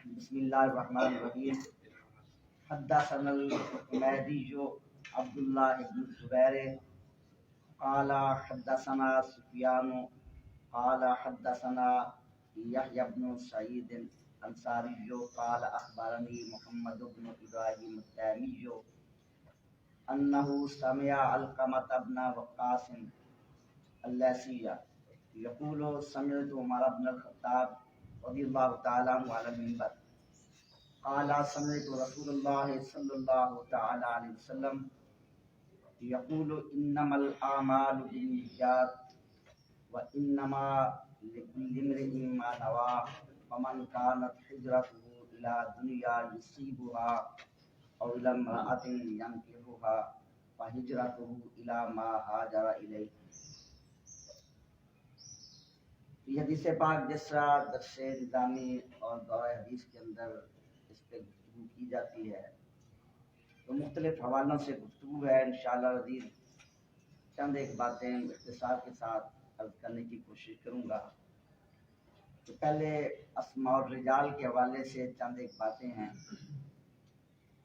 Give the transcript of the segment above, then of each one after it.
بسم اللہ الرحمن الرحیم. حدثنا الحمیدی عبد اللہ بن الزبیر قال حدثنا سفیان قال حدثنا یحیی بن سعید الانصاری قال اخبرنی محمد بن ابراہیم التیمی انه سمع علقمة بن وقاص اللیثی یقول سمعت عمر بن الخطاب رضی اللہ تعالی عنہ علی المنبر قال سمعت رسول اللہ صلی اللہ تعالی علیہ وسلم یقول انما الاعمال بالنیات وانما لکل امرئ ما نوى فمن كانت ہجرته الى دنیا یصیبها او الى امرأة ينكحها فہجرته الى ما ہاجر الیہ. یہ حدیث پاک جس طرح درس نظامی اور دورہ حدیث کے اندر اس پہ گفتگو کی جاتی ہے تو مختلف حوالوں سے گفتگو ہے. انشاءاللہ عزیز چند ایک باتیں اختصار کے ساتھ عرض کرنے کی کوشش کروں گا. تو پہلے اسماء الرجال کے حوالے سے چند ایک باتیں ہیں.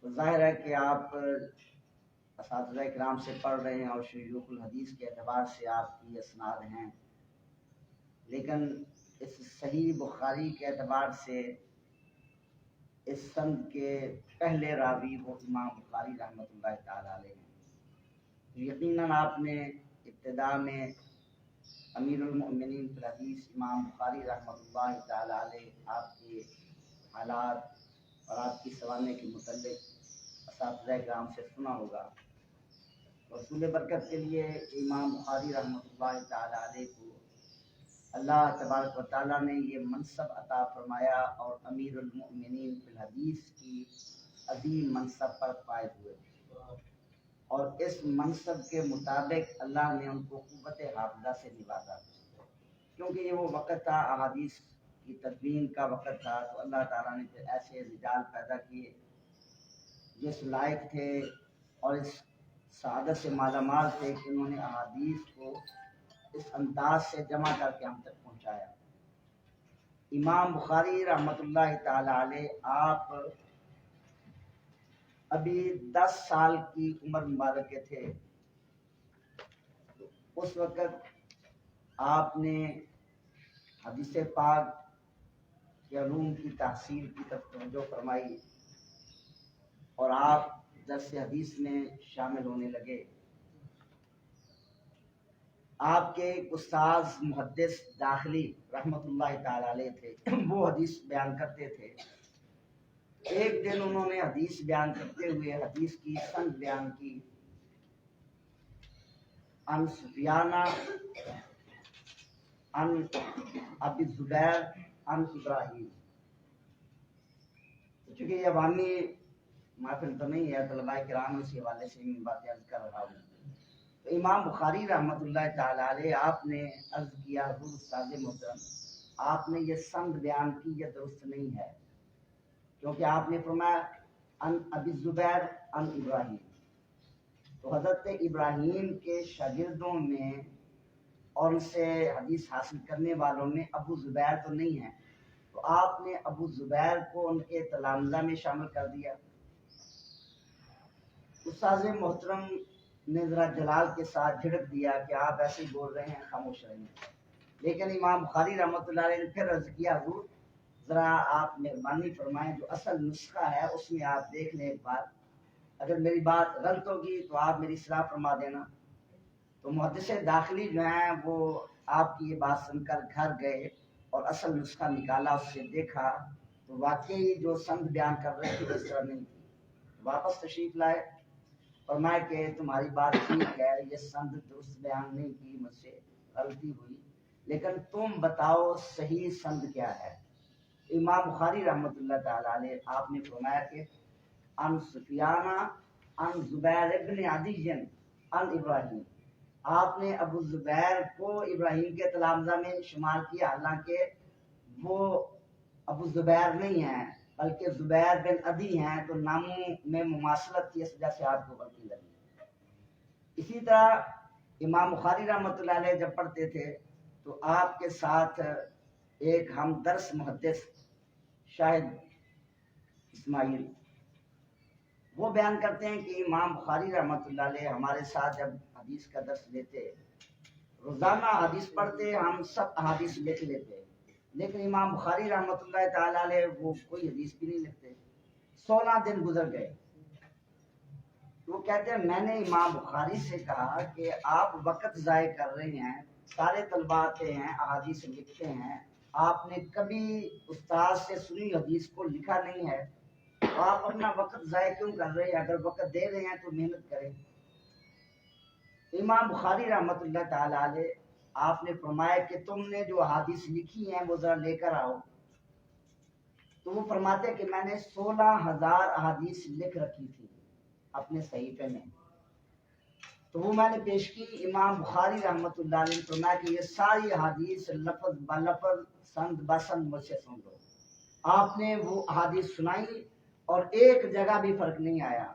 تو ظاہر ہے کہ آپ اساتذہ کرام سے پڑھ رہے ہیں اور شیوخ الحدیث کے اعتبار سے آپ کی اسناد ہیں، لیکن اس صحیح بخاری کے اعتبار سے اس سند کے پہلے راوی وہ امام بخاری رحمۃ اللہ تعالی علیہ ہیں. یقیناً آپ نے ابتدا میں امیر المؤمنین فی الحدیث امام بخاری رحمۃ اللہ تعالی علیہ آپ کے حالات اور آپ کی سوانح کے متعلق اساتذہ کرام سے سنا ہوگا. رسول برکت کے لیے امام بخاری رحمۃ اللہ تعالی علیہ کو اللہ تبارک و تعالیٰ نے یہ منصب عطا فرمایا اور امیر المؤمنین فی الحدیث کی عظیم منصب پر فائز ہوئے، اور اس منصب کے مطابق اللہ نے ان کو قوت حافظہ سے نوازا، کیونکہ یہ وہ وقت تھا احادیث کی تدوین کا وقت تھا. تو اللہ تعالیٰ نے پھر ایسے رجال پیدا کیے جس لائق تھے اور اس سعادت سے مالا مال تھے کہ انہوں نے احادیث کو اس انداز سے جمع کر کے ہم تک پہنچایا. امام بخاری رحمۃ اللہ تعالی علیہ آپ ابھی 10 سال کی عمر مبارک کے تھے. اس وقت آپ نے حدیث پاک کے علوم کی تحصیل کی طرف توجہ فرمائی اور آپ درس حدیث میں شامل ہونے لگے. آپ کے ایک استاذ محدث داخلی رحمۃ اللہ تعالی علیہ تھے، وہ حدیث بیان کرتے تھے. ایک دن انہوں نے حدیث بیان کرتے ہوئے حدیث کی سند بیان کی، عن سفیان عن ابی الزبیر عن ابراہیم. چونکہ یہ عوامی محفل تو نہیں ہے، طلباء کرام اس حوالے سے میں باتیں عرض کر رہا ہوں. تو امام بخاری رحمۃ اللہ تعالی علیہ آپ نے عرض کیا، حضور استاد محترم آپ نے یہ سند بیان کی یہ درست نہیں ہے، کیونکہ آپ نے فرمایا ان ابی الزبیر ان ابراہیم. تو حضرت ابراہیم کے شاگردوں میں اور ان سے حدیث حاصل کرنے والوں میں ابو زبیر تو نہیں ہے، تو آپ نے ابو زبیر کو ان کے تلامذہ میں شامل کر دیا. استاد محترم نے ذرا جلال کے ساتھ جھڑک دیا کہ آپ ایسے ہی بول رہے ہیں، خاموش رہیں. لیکن امام بخاری رحمۃ اللہ علیہ نے پھر عرض کیا، حضور ذرا آپ مہربانی فرمائیں جو اصل نسخہ ہے اس میں آپ دیکھ لیں ایک بار، اگر میری بات غلط ہوگی تو آپ میری اصلاح فرما دینا. تو محدث داخلی جو ہیں وہ آپ کی یہ بات سن کر گھر گئے اور اصل نسخہ نکالا، اس سے دیکھا تو واقعی جو سند بیان کر رہے تھے اس طرح نہیں تھی. واپس تشریف لائے، فرمایا کہ تمہاری بات ٹھیک ہے، یہ سند درست بیان نہیں کی، مجھ سے غلطی ہوئی، لیکن تم بتاؤ صحیح سند کیا ہے. امام بخاری رحمۃ اللہ تعالی علیہ آپ نے فرمایا کہ عن سفیان عن زبیر ابن عدی عن ابراہیم. آپ نے ابو زبیر کو ابراہیم کے تلامذہ میں شمار کیا، حالانکہ وہ ابو زبیر نہیں ہیں بلکہ زبیر بن عدی ہیں، تو ناموں میں مماثلت کی اس وجہ سے آپ کو غلطی لگی. اسی طرح امام بخاری رحمۃ اللہ علیہ جب پڑھتے تھے تو آپ کے ساتھ ایک ہم درس محدث شاہد اسماعیل، وہ بیان کرتے ہیں کہ امام بخاری رحمۃ اللہ علیہ ہمارے ساتھ جب حدیث کا درس لیتے، روزانہ حدیث پڑھتے، ہم سب حدیث لکھ لیتے، لیکن امام بخاری رحمۃ اللہ تعالیٰ علیہ وہ کوئی حدیث بھی نہیں لکھتے۔ 16 دن گزر گئے، وہ کہتے ہیں میں نے امام بخاری سے کہا کہ آپ وقت ضائع کر رہے ہیں، سارے طلباء آتے ہیں احادیث لکھتے ہیں، آپ نے کبھی استاد سے سنی حدیث کو لکھا نہیں ہے، تو آپ اپنا وقت ضائع کیوں کر رہے ہیں؟ اگر وقت دے رہے ہیں تو محنت کریں۔ امام بخاری رحمۃ اللہ تعالیٰ علیہ آپ نے فرمایا کہ تم نے جو احادیث لکھی ہیں وہ ذرا لے کر آؤ۔ تو وہ فرماتے کہ میں نے 16,000 احادیث لکھ رکھی تھی اپنے صحیفے میں، تو وہ میں نے پیش کی۔ امام بخاری رحمۃ اللہ علیہ نے فرمایا کہ یہ ساری احادیث لفظ بلفظ سند بسند مجھ سے سن لو۔ آپ نے وہ احادیث سنائی اور ایک جگہ بھی فرق نہیں آیا۔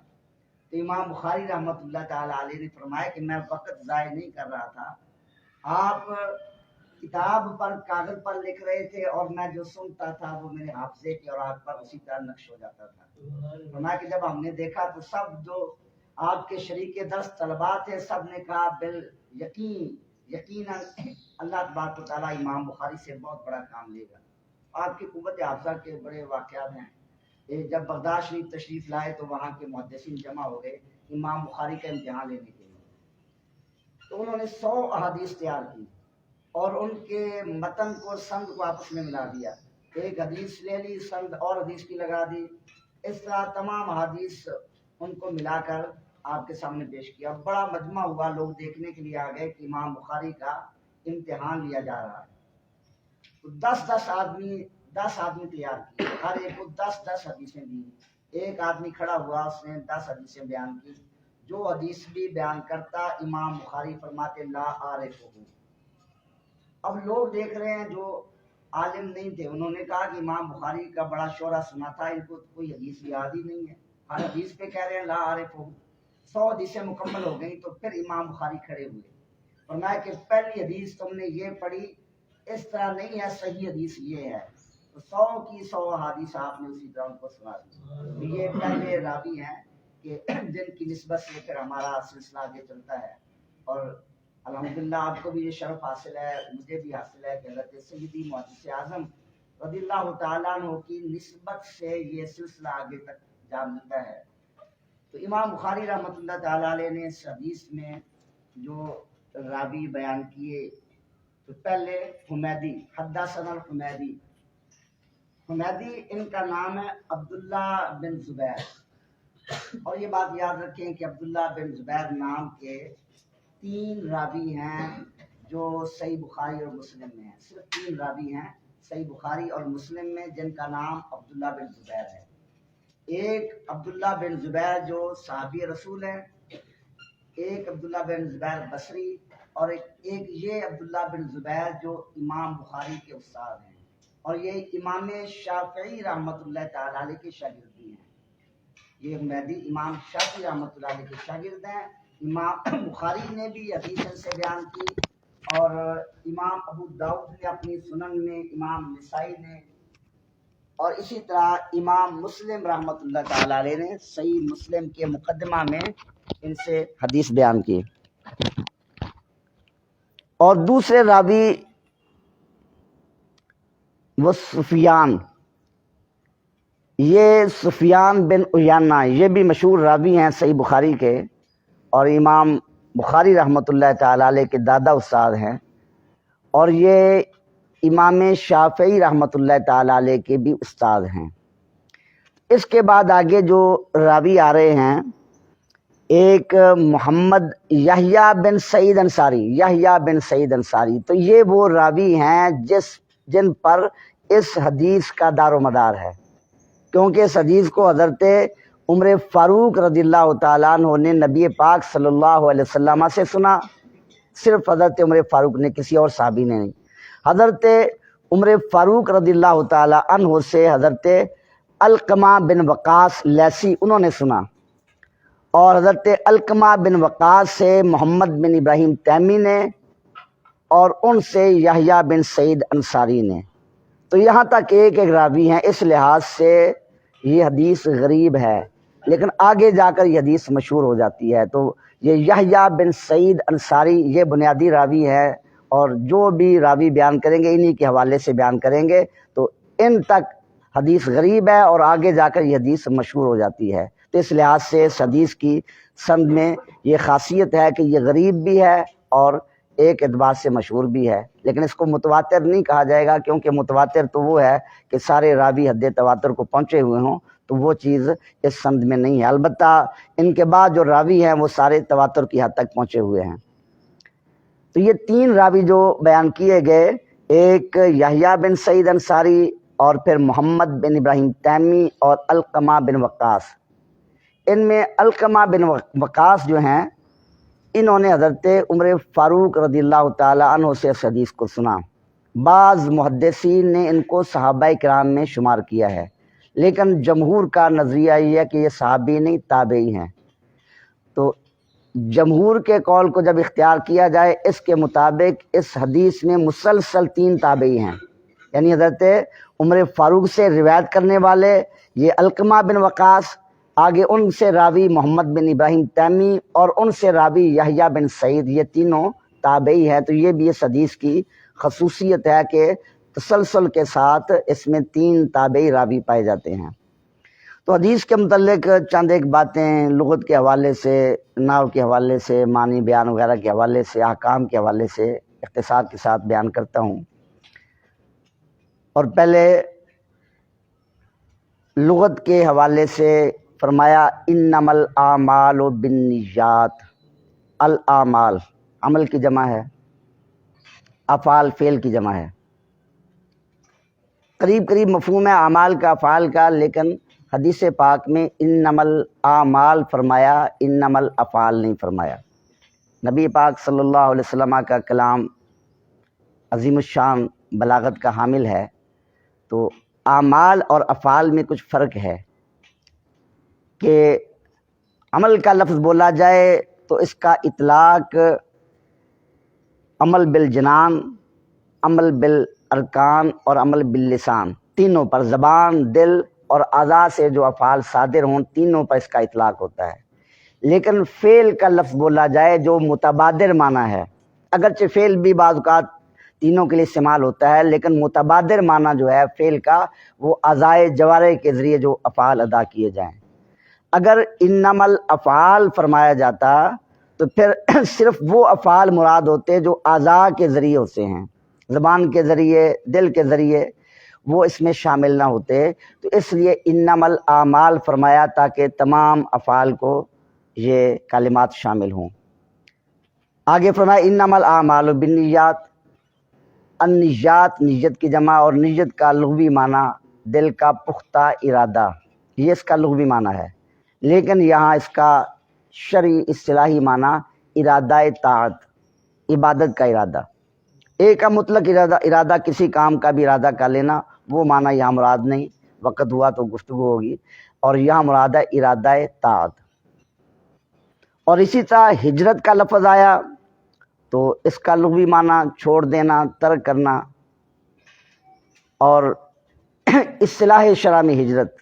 تو امام بخاری رحمۃ اللہ تعالیٰ علیہ نے فرمایا کہ میں وقت ضائع نہیں کر رہا تھا، آپ کتاب پر کاغذ پر لکھ رہے تھے اور میں جو سنتا تھا وہ میرے حافظے کے اور آپ پر اسی طرح نقش ہو جاتا تھا۔ فرمایا کہ جب ہم نے دیکھا تو سب جو آپ کے شریک درس طلباء تھے سب نے کہا یقیناً اللہ تبارک و تعالیٰ امام بخاری سے بہت بڑا کام لے گا۔ آپ کی قوت حافظہ کے بڑے واقعات ہیں۔ جب بغداد شریف تشریف لائے تو وہاں کے محدثین جمع ہو گئے امام بخاری کا امتحان لینے کے لیے، تو انہوں نے 100 احادیث تیار کی اور ان کے متن کو سند کو آپس میں ملا دیا، ایک حدیث لے لی سند اور حدیث کی لگا دی، اس طرح تمام احادیث ان کو ملا کر آپ کے سامنے پیش کیا۔ بڑا مجمع ہوا، لوگ دیکھنے کے لیے آ گئے کہ امام بخاری کا امتحان لیا جا رہا ہے۔ تو 10 آدمی تیار کیے، ہر ایک کو 10 حدیثیں دی۔ ایک آدمی کھڑا ہوا، اس نے 10 حدیثیں بیان کی، جو حدیث بھی بیان کرتا امام بخاری فرماتے لا عارف ہوں۔ اب لوگ دیکھ رہے ہیں جو عالم نہیں تھے، انہوں نے کہا کہ امام بخاری کا بڑا شعرا سنا تھا، ان کو کوئی حدیث یاد ہی نہیں ہے، ہر حدیث پہ کہہ رہے ہیں لا عارف ہوں۔ 100 حدیثیں مکمل ہو گئیں تو پھر امام بخاری کھڑے ہوئے، فرمایا کہ پہلی حدیث تم نے یہ پڑھی اس طرح نہیں ہے، صحیح حدیث یہ ہے۔ تو 100 کی 100 احادیث آپ نے اسی طرح ان کو سنا دی۔ یہ پہلے راوی ہیں کہ جن کی نسبت سے پھر ہمارا سلسلہ آگے چلتا ہے، اور الحمدللہ آپ کو بھی یہ شرف حاصل ہے، مجھے بھی حاصل ہے کہ حضرت سیدی محدث اعظم رضی اللہ تعالیٰ عنہ کی نسبت سے یہ سلسلہ آگے تک جا ملتا ہے۔ تو امام بخاری رحمۃ اللہ تعالیٰ علیہ نے اس حدیث میں جو راوی بیان کیے، تو پہلے حمیدی، حدثنا الحمیدی، حمیدی ان کا نام ہے عبداللہ بن زبیر، اور یہ بات یاد رکھیں کہ عبداللہ بن زبیر نام کے 3 راوی ہیں جو صحیح بخاری اور مسلم میں ہیں، صرف 3 راوی ہیں صحیح بخاری اور مسلم میں جن کا نام عبداللہ بن زبیر ہے۔ ایک عبداللہ بن زبیر جو صحابی رسول ہے، ایک عبداللہ بن زبیر بصری، اور ایک یہ عبداللہ بن زبیر جو امام بخاری کے استاد ہیں، اور یہ امام شافعی رحمۃ اللہ تعالیٰ علیہ کے شاگرد بھی ہیں۔ یہ حمیدی امام شافعی رحمۃ اللہ علیہ کے شاگرد ہیں۔ امام بخاری نے بھی حدیث سے بیان کی، اور امام ابو داؤد نے اپنی سنن میں، امام نسائی نے، اور اسی طرح امام مسلم رحمۃ اللہ تعالیٰ علیہ نے صحیح مسلم کے مقدمہ میں ان سے حدیث بیان کی۔ اور دوسرے راوی وہ سفیان، یہ سفیان بن عیینہ، یہ بھی مشہور راوی ہیں صحیح بخاری کے، اور امام بخاری رحمۃ اللہ تعالیٰ علیہ کے دادا استاد ہیں، اور یہ امام شافعی رحمۃ اللہ تعالیٰ علیہ کے بھی استاد ہیں۔ اس کے بعد آگے جو راوی آ رہے ہیں، ایک محمد یحییٰ بن سعید انصاری، یحییٰ بن سعید انصاری، تو یہ وہ راوی ہیں جن پر اس حدیث کا دار و مدار ہے، کیونکہ اس حدیث کو حضرت عمر فاروق رضی اللہ تعالیٰ عنہ نے نبی پاک صلی اللہ علیہ وسلم سے سنا، صرف حضرت عمر فاروق نے، کسی اور صحابی نے نہیں۔ حضرت عمر فاروق رضی اللہ تعالیٰ عنہ سے حضرت علقمہ بن وقاص لیثی انہوں نے سنا، اور حضرت علقمہ بن وقاص سے محمد بن ابراہیم تیمی نے، اور ان سے یحییٰ بن سعید انصاری نے۔ تو یہاں تک ایک راوی ہیں، اس لحاظ سے یہ حدیث غریب ہے، لیکن آگے جا کر یہ حدیث مشہور ہو جاتی ہے۔ تو یہ یحییٰ بن سعید انصاری یہ بنیادی راوی ہے، اور جو بھی راوی بیان کریں گے انہی کے حوالے سے بیان کریں گے، تو ان تک حدیث غریب ہے اور آگے جا کر یہ حدیث مشہور ہو جاتی ہے۔ تو اس لحاظ سے اس حدیث کی سند میں یہ خاصیت ہے کہ یہ غریب بھی ہے اور ایک اعتبار سے مشہور بھی ہے، لیکن اس کو متواتر نہیں کہا جائے گا، کیونکہ متواتر تو وہ ہے کہ سارے راوی حد تواتر کو پہنچے ہوئے ہوں، تو وہ چیز اس سند میں نہیں ہے۔ البتہ ان کے بعد جو راوی ہیں وہ سارے تواتر کی حد تک پہنچے ہوئے ہیں۔ تو یہ تین راوی جو بیان کیے گئے، ایک یحییٰ بن سعید انصاری، اور پھر محمد بن ابراہیم تیمی اور علقمہ بن وقاص۔ ان میں علقمہ بن وقاص جو ہیں، انہوں نے حضرت عمر فاروق رضی اللہ تعالی عنہ سے اس حدیث کو سنا۔ بعض محدثین نے ان کو صحابہ کرام میں شمار کیا ہے، لیکن جمہور کا نظریہ یہ ہے کہ یہ صحابی نہیں، تابعی ہیں۔ تو جمہور کے قول کو جب اختیار کیا جائے، اس کے مطابق اس حدیث میں مسلسل تین تابعی ہیں، یعنی حضرت عمر فاروق سے روایت کرنے والے یہ علقمہ بن وقاص، آگے ان سے راوی محمد بن ابراہیم تیمی، اور ان سے راوی یحییٰ بن سعید، یہ تینوں تابعی ہیں۔ تو یہ بھی اس حدیث کی خصوصیت ہے کہ تسلسل کے ساتھ اس میں تین تابعی راوی پائے جاتے ہیں۔ تو حدیث کے متعلق چند ایک باتیں لغت کے حوالے سے، نحو کے حوالے سے، معنی بیان وغیرہ کے حوالے سے، احکام کے حوالے سے اختصار کے ساتھ بیان کرتا ہوں۔ اور پہلے لغت کے حوالے سے فرمایا انما الاعمال بالنیات۔ الاعمال عمل کی جمع ہے، افعال فعل کی جمع ہے، قریب قریب مفہوم ہے اعمال کا افعال کا، لیکن حدیث پاک میں انما الاعمال فرمایا، انما الافعال نہیں فرمایا۔ نبی پاک صلی اللہ علیہ وسلم کا کلام عظیم الشان بلاغت کا حامل ہے، تو اعمال اور افعال میں کچھ فرق ہے کہ عمل کا لفظ بولا جائے تو اس کا اطلاق عمل بالجنان، عمل بالارکان اور عمل باللسان، تینوں پر، زبان، دل اور اعضاء سے جو افعال صادر ہوں تینوں پر اس کا اطلاق ہوتا ہے۔ لیکن فعل کا لفظ بولا جائے جو متبادر معنی ہے، اگرچہ فعل بھی بعض اوقات تینوں کے لیے استعمال ہوتا ہے، لیکن متبادر معنی جو ہے فعل کا وہ اعضائے جوارح کے ذریعے جو افعال ادا کیے جائیں۔ اگر انما الافعال فرمایا جاتا تو پھر صرف وہ افعال مراد ہوتے جو اعضاء کے ذریعے ہوتے ہیں، زبان کے ذریعے، دل کے ذریعے، وہ اس میں شامل نہ ہوتے۔ تو اس لیے انما الاعمال فرمایا تاکہ تمام افعال کو یہ کلمات شامل ہوں۔ آگے فرمایا انما الاعمال بالنیات۔ النیات نیت کی جمع، اور نیت کا لغوی معنی دل کا پختہ ارادہ، یہ اس کا لغوی معنی ہے، لیکن یہاں اس کا شرعی اصطلاحی معنی ارادہ طاعت، عبادت کا ارادہ۔ ایک کا مطلق ارادہ کسی کام کا بھی ارادہ کر لینا، وہ معنی یہاں مراد نہیں، وقت ہوا تو گفتگو ہوگی، اور یہاں مراد ہے ارادہ طاعت۔ اور اسی طرح ہجرت کا لفظ آیا تو اس کا لغوی معنی چھوڑ دینا، ترک کرنا، اور اصطلاح شرع میں ہجرت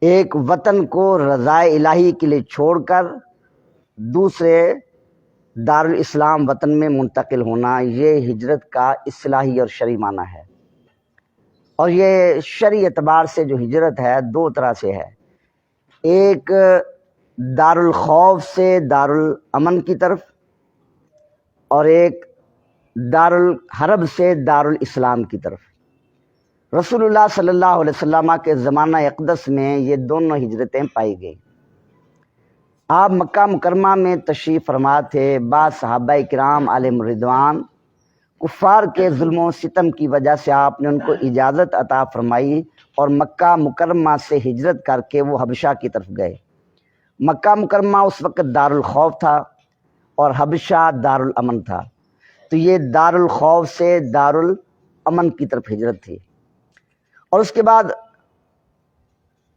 ایک وطن کو رضائے الہی کے لیے چھوڑ کر دوسرے دارالاسلام وطن میں منتقل ہونا، یہ ہجرت کا اصطلاحی اور شرعی معنی ہے۔ اور یہ شرعی اعتبار سے جو ہجرت ہے دو طرح سے ہے، ایک دارالخوف سے دارالامن کی طرف، اور ایک دارالحرب سے دارالاسلام کی طرف۔ رسول اللہ صلی اللہ علیہ وسلم کے زمانہ اقدس میں یہ دونوں ہجرتیں پائی گئیں۔ آپ مکہ مکرمہ میں تشریف فرما تھے، بعض صحابہ کرام علیہم رضوان کفار کے ظلم و ستم کی وجہ سے آپ نے ان کو اجازت عطا فرمائی اور مکہ مکرمہ سے ہجرت کر کے وہ حبشہ کی طرف گئے۔ مکہ مکرمہ اس وقت دارالخوف تھا اور حبشہ دارالامن تھا، تو یہ دارالخوف سے دارالامن کی طرف ہجرت تھی۔ اور اس کے بعد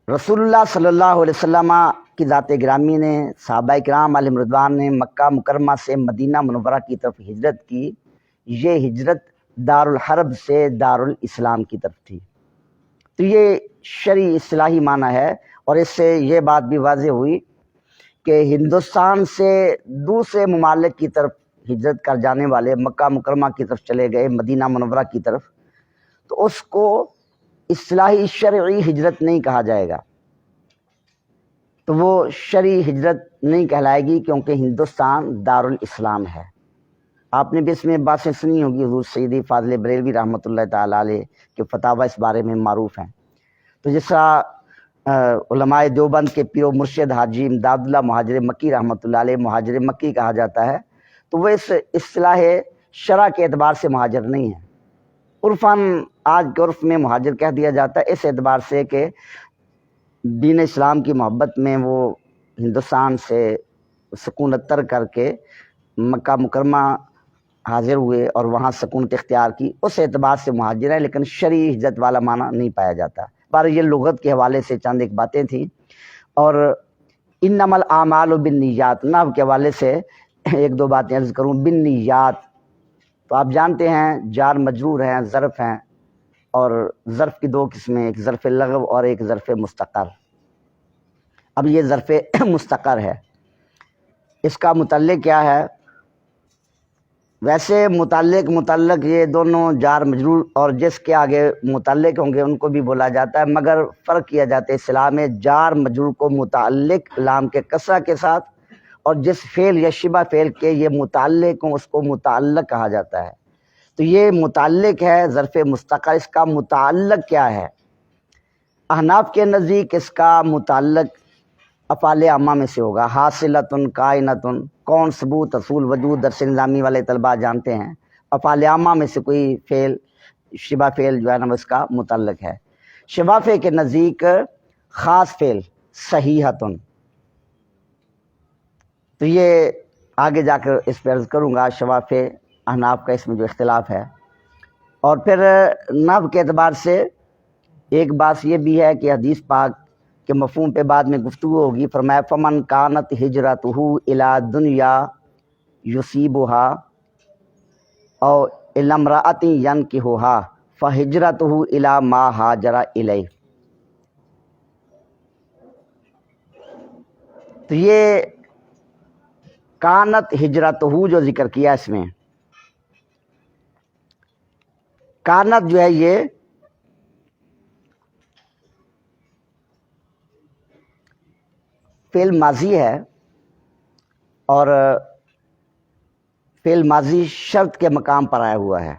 رسول اللہ صلی اللہ علیہ وسلم کی ذات گرامی نے، صحابہ کرام علیہم رضوان نے مکہ مکرمہ سے مدینہ منورہ کی طرف ہجرت کی، یہ ہجرت دارالحرب سے دارالاسلام کی طرف تھی۔ تو یہ شرعی اصطلاحی معنی ہے، اور اس سے یہ بات بھی واضح ہوئی کہ ہندوستان سے دوسرے ممالک کی طرف ہجرت کر جانے والے مکہ مکرمہ کی طرف چلے گئے، مدینہ منورہ کی طرف، تو اس کو اصطلاحی شرعی ہجرت نہیں کہا جائے گا، تو وہ شرعی ہجرت نہیں کہلائے گی، کیونکہ ہندوستان دارالاسلام ہے۔ آپ نے بھی اس میں باتیں سنی ہوگی، حضور سیدی فاضل بریلوی رحمۃ اللہ تعالیٰ علیہ کے فتاوی اس بارے میں معروف ہیں۔ تو جس طرح علماء دیوبند کے پیر و مرشد حاجی امداد اللہ مہاجر مکی رحمۃ اللہ علیہ مہاجر مکی کہا جاتا ہے، تو وہ اس اصطلاح شرع کے اعتبار سے مہاجر نہیں ہے، عرفاً آج کے عرف میں مہاجر کہہ دیا جاتا ہے، اس اعتبار سے کہ دین اسلام کی محبت میں وہ ہندوستان سے سکونت ترک کر کے مکہ مکرمہ حاضر ہوئے اور وہاں سکونت اختیار کی، اس اعتبار سے مہاجر ہے، لیکن شرعی ہجرت والا معنی نہیں پایا جاتا۔ پر یہ لغت کے حوالے سے چند ایک باتیں تھیں، اور انما الاعمال بالنیات، نحو کے حوالے سے ایک دو باتیں عرض کروں۔ بالنیات تو آپ جانتے ہیں جار مجرور ہیں، ظرف ہیں، اور ظرف کی دو قسمیں، ایک ظرف لغو اور ایک ظرف مستقر۔ اب یہ ظرف مستقر ہے، اس کا متعلق کیا ہے؟ ویسے متعلق یہ دونوں جار مجرور اور جس کے آگے متعلق ہوں گے ان کو بھی بولا جاتا ہے، مگر فرق کیا جاتا ہے اصطلاح میں، جار مجرور کو متعلق لام کے کسرہ کے ساتھ، اور جس فعل یا شبہ فعل کے یہ متعلق ہوں اس کو متعلق کہا جاتا ہے۔ تو یہ متعلق ہے ظرف مستقر، اس کا متعلق کیا ہے؟ احناف کے نزدیک اس کا متعلق افعال عامہ میں سے ہوگا، حاصلتن کائنتن، کون ثبوت اصول وجود درس نظامی والے طلباء جانتے ہیں، افعال عامہ میں سے کوئی فعل شبہ فعل جو ہے نا اس کا متعلق ہے۔ شفافے کے نزدیک خاص فعل صحیحتن، تو یہ آگے جا کر اس پہ عرض کروں گا، شفافے احناف کا اس میں جو اختلاف ہے۔ اور پھر نحو کے اعتبار سے ایک بات یہ بھی ہے کہ حدیث پاک کے مفہوم پہ بعد میں گفتگو ہوگی۔ فرمایا فمن کانت ہجرتہ الی دنیا یصیبھا او الی امرأۃ ینکحھا فہجرتہ الی ما ہاجر الیہ۔ تو یہ کانت ہجرتہ جو ذکر کیا اس میں، کانت جو ہے یہ فعل ماضی ہے، اور فعل ماضی شرط کے مقام پر آیا ہوا ہے،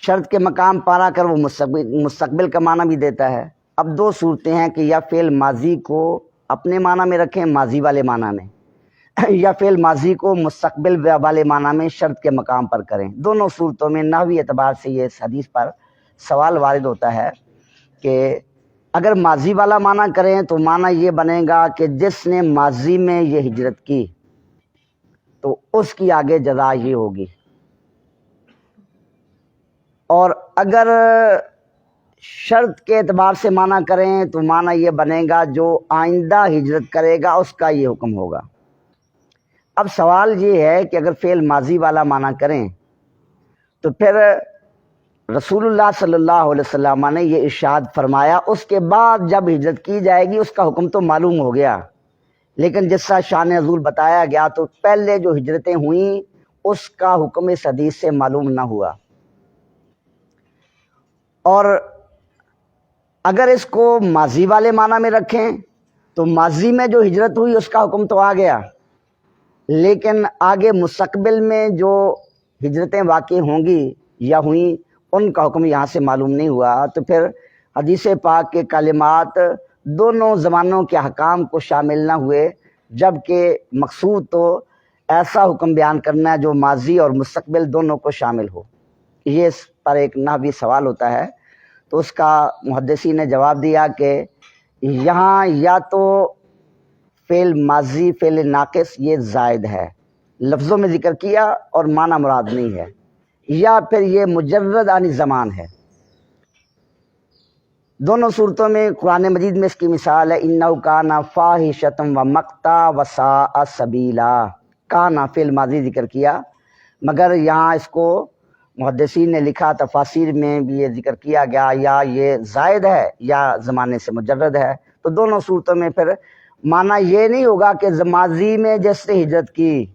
شرط کے مقام پر آ کر وہ مستقبل کا معنی بھی دیتا ہے۔ اب دو صورتیں ہیں کہ یا فعل ماضی کو اپنے معنی میں رکھیں ماضی والے معنی میں، یا فعل ماضی کو مستقبل والے معنی میں شرط کے مقام پر کریں۔ دونوں صورتوں میں نحوی اعتبار سے یہ اس حدیث پر سوال وارد ہوتا ہے کہ اگر ماضی والا معنی کریں تو معنی یہ بنے گا کہ جس نے ماضی میں یہ ہجرت کی تو اس کی آگے جزا یہ ہوگی، اور اگر شرط کے اعتبار سے معنی کریں تو معنی یہ بنے گا جو آئندہ ہجرت کرے گا اس کا یہ حکم ہوگا۔ اب سوال یہ ہے کہ اگر فعل ماضی والا معنی کریں تو پھر رسول اللہ صلی اللہ علیہ وسلم نے یہ ارشاد فرمایا، اس کے بعد جب ہجرت کی جائے گی اس کا حکم تو معلوم ہو گیا، لیکن جس طرح شان نزول بتایا گیا تو پہلے جو ہجرتیں ہوئیں اس کا حکم اس حدیث سے معلوم نہ ہوا۔ اور اگر اس کو ماضی والے معنی میں رکھیں تو ماضی میں جو ہجرت ہوئی اس کا حکم تو آ گیا، لیکن آگے مستقبل میں جو ہجرتیں واقع ہوں گی یا ہوئیں ان کا حکم یہاں سے معلوم نہیں ہوا۔ تو پھر حدیث پاک کے کلمات دونوں زمانوں کے حکام کو شامل نہ ہوئے، جبکہ مقصود تو ایسا حکم بیان کرنا ہے جو ماضی اور مستقبل دونوں کو شامل ہو۔ یہ اس پر ایک نحوی سوال ہوتا ہے، تو اس کا محدثین نے جواب دیا کہ یہاں یا تو فعل ماضی فعل ناقص یہ زائد ہے، لفظوں میں ذکر کیا اور معنی مراد نہیں ہے، یا پھر یہ مجرد عن زمان ہے۔ دونوں صورتوں میں قرآن مجید میں اس کی مثال ہے، انہ کان فاحشۃ و مقتا وساء سبیلا۔ کانا فعل ماضی ذکر کیا، مگر یہاں اس کو محدثین نے لکھا، تفاسیر میں بھی یہ ذکر کیا گیا، یا یہ زائد ہے یا زمانے سے مجرد ہے. تو دونوں صورتوں میں پھر معنی یہ نہیں ہوگا کہ ماضی میں جس نے ہجرت کی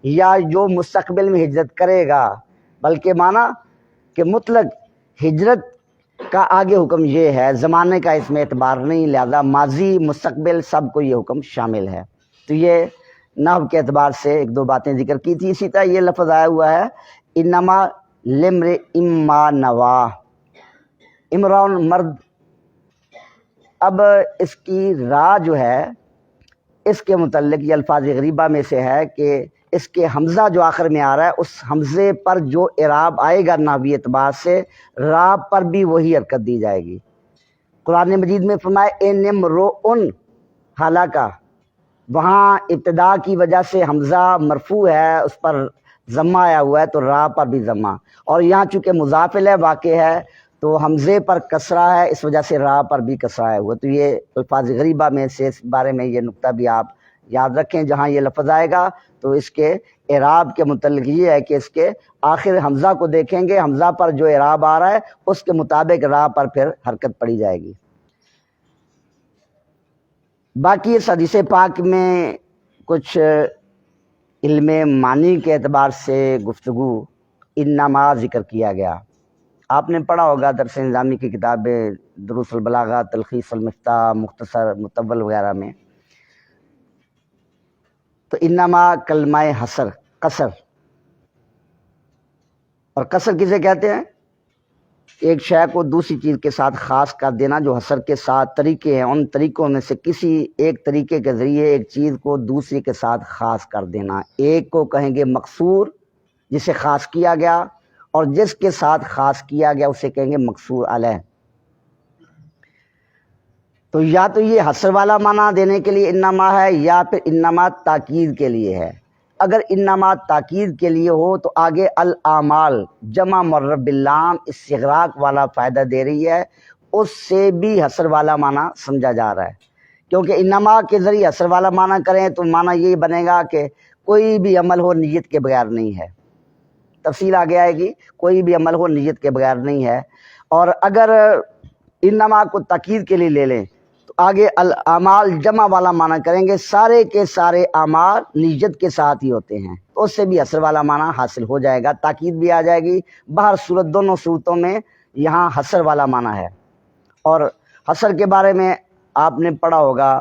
یا جو مستقبل میں ہجرت کرے گا، بلکہ معنی کہ مطلق ہجرت کا آگے حکم یہ ہے، زمانے کا اس میں اعتبار نہیں، لہذا ماضی مستقبل سب کو یہ حکم شامل ہے. تو یہ نحو کے اعتبار سے ایک دو باتیں ذکر کی تھی. اسی طرح یہ لفظ آیا ہوا ہے انما لمر اما نوا، امراؤن مرد. اب اس کی راہ جو ہے اس کے متعلق یہ الفاظ غریبہ میں سے ہے کہ اس کے حمزہ جو آخر میں آ رہا ہے، اس حمزے پر جو اعراب آئے گا نحوی اعتبار سے، راہ پر بھی وہی حرکت دی جائے گی. قرآن مجید میں فرمایا ان امرؤن حالانکہ، وہاں ابتدا کی وجہ سے حمزہ مرفوع ہے، اس پر ضمہ آیا ہوا ہے تو راہ پر بھی ضمہ، اور یہاں چونکہ مضاف الیہ واقع ہے تو حمزے پر کسرہ ہے، اس وجہ سے راہ پر بھی کسرہ آیا ہوا. تو یہ الفاظ غریبہ میں سے اس بارے میں یہ نقطہ بھی آپ یاد رکھیں. جہاں یہ لفظ آئے گا تو اس کے اعراب کے متعلق یہ ہے کہ اس کے آخر حمزہ کو دیکھیں گے، حمزہ پر جو اعراب آ رہا ہے اس کے مطابق راہ پر پھر حرکت پڑی جائے گی. باقی اس حدیث پاک میں کچھ علم معنی کے اعتبار سے گفتگو انما ذکر کیا گیا. آپ نے پڑھا ہوگا درس نظامی کی کتاب دروس البلاغہ، تلخیص المفتاح، مختصر مطول وغیرہ میں. تو انما کلمہ حصر، قصر. اور قصر کسے کہتے ہیں؟ ایک شے کو دوسری چیز کے ساتھ خاص کر دینا. جو حصر کے 7 طریقے ہیں، ان طریقوں میں سے کسی ایک طریقے کے ذریعے ایک چیز کو دوسری کے ساتھ خاص کر دینا. ایک کو کہیں گے مقصور، جسے خاص کیا گیا، اور جس کے ساتھ خاص کیا گیا اسے کہیں گے مقصور علیہ. تو یا تو یہ حصر والا معنی دینے کے لیے انما ہے، یا پھر انما تاکید کے لیے ہے. اگر انما تاکید کے لیے ہو تو آگے الاعمال جمع مرب باللام استغراق والا فائدہ دے رہی ہے، اس سے بھی حصر والا معنی سمجھا جا رہا ہے. کیونکہ انما کے ذریعے حصر والا معنی کریں تو معنی یہی بنے گا کہ کوئی بھی عمل ہو نیت کے بغیر نہیں ہے. تفصیل آگے آئے گی، کوئی بھی عمل ہو نیت کے بغیر نہیں ہے. اور اگر انما کو تاکید کے لیے لے لیں تو آگے الاعمال جمع والا معنی کریں گے، سارے کے سارے اعمال نیت کے ساتھ ہی ہوتے ہیں، تو اس سے بھی حصر والا معنی حاصل ہو جائے گا، تاکید بھی آ جائے گی. بہر صورت دونوں صورتوں میں یہاں حصر والا معنی ہے. اور حصر کے بارے میں آپ نے پڑھا ہوگا،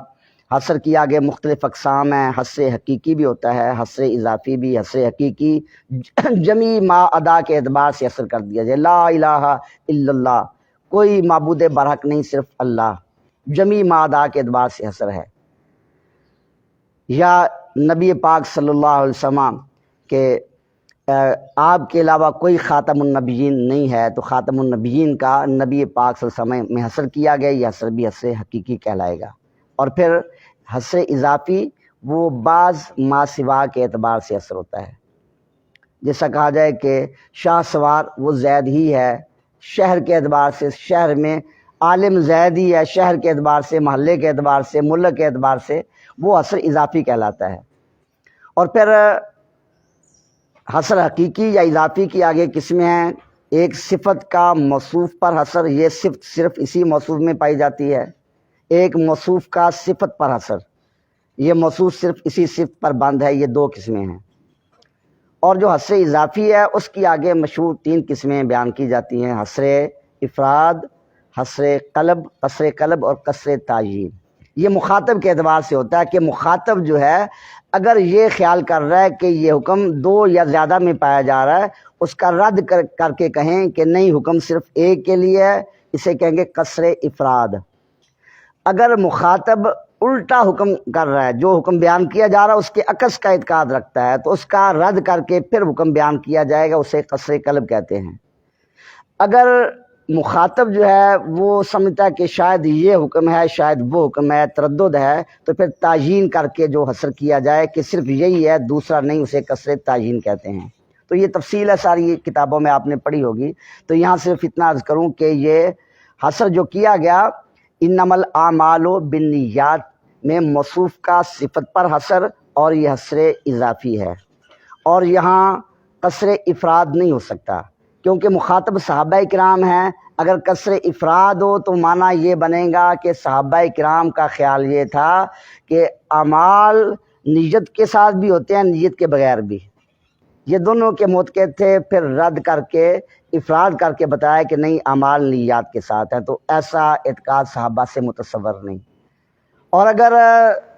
حصر کی آگے مختلف اقسام ہیں. حصر حقیقی بھی ہوتا ہے، حصر اضافی بھی. حصر حقیقی جمی ما ادا کے اعتبار سے حصر کر دیا جائے، لا الہ الا اللہ، کوئی معبود برحق نہیں صرف اللہ، جمی ما ادا کے اعتبار سے حصر ہے. یا نبی پاک صلی اللہ علیہ وسلم کہ آپ کے علاوہ کوئی خاتم النبیین نہیں ہے، تو خاتم النبیین کا نبی پاک صلی اللہ علیہ وسلم میں حصر کیا گیا، یہ حصر بھی حصر حقیقی کہلائے گا. اور پھر حصر اضافی وہ بعض ما سوا کے اعتبار سے حصر ہوتا ہے. جیسا کہا جائے کہ شاہ سوار وہ زید ہی ہے، شہر کے اعتبار سے شہر میں عالم زید ہی ہے، شہر کے اعتبار سے، محلے کے اعتبار سے، ملک کے اعتبار سے وہ حصر اضافی کہلاتا ہے. اور پھر حصر حقیقی یا اضافی کی آگے قسمیں ہیں. ایک صفت کا موصوف پر حصر، یہ صفت صرف اسی موصوف میں پائی جاتی ہے. ایک موصوف کا صفت پر حصر، یہ موصوف صرف اسی صفت پر بند ہے. یہ 2 قسمیں ہیں. اور جو حصر اضافی ہے اس کی آگے مشہور 3 قسمیں بیان کی جاتی ہیں: حصر افراد، حصر قلب اور قصر تعیین. یہ مخاطب کے اعتبار سے ہوتا ہے کہ مخاطب جو ہے اگر یہ خیال کر رہا ہے کہ یہ حکم 2 یا زیادہ میں پایا جا رہا ہے، اس کا رد کر کے کہیں کہ نہیں حکم صرف ایک کے لیے ہے، اسے کہیں گے قصر افراد. اگر مخاطب الٹا حکم کر رہا ہے، جو حکم بیان کیا جا رہا ہے اس کے عکس کا اعتقاد رکھتا ہے، تو اس کا رد کر کے پھر حکم بیان کیا جائے گا، اسے قصر قلب کہتے ہیں. اگر مخاطب جو ہے وہ سمجھتا ہے کہ شاید یہ حکم ہے، شاید وہ حکم ہے، تردد ہے، تو پھر تعیین کر کے جو حصر کیا جائے کہ صرف یہی ہے دوسرا نہیں، اسے قصر تعیین کہتے ہیں. تو یہ تفصیل ہے، ساری کتابوں میں آپ نے پڑھی ہوگی. تو یہاں صرف اتنا عرض کروں کہ یہ حصر جو کیا گیا انما الاعمال بالنیات میں موصوف کا صفت پر حصر، اور یہ حصر اضافی ہے. اور یہاں قصر افراد نہیں ہو سکتا، کیونکہ مخاطب صحابہ کرام ہیں. اگر کسر افراد ہو تو معنی یہ بنے گا کہ صحابہ کرام کا خیال یہ تھا کہ اعمال نیت کے ساتھ بھی ہوتے ہیں، نیت کے بغیر بھی. یہ دونوں کے معتقد تھے. پھر رد کر کے افراد کر کے بتایا کہ نہیں، اعمال نیات کے ساتھ ہیں. تو ایسا اعتقاد صحابہ سے متصور نہیں. اور اگر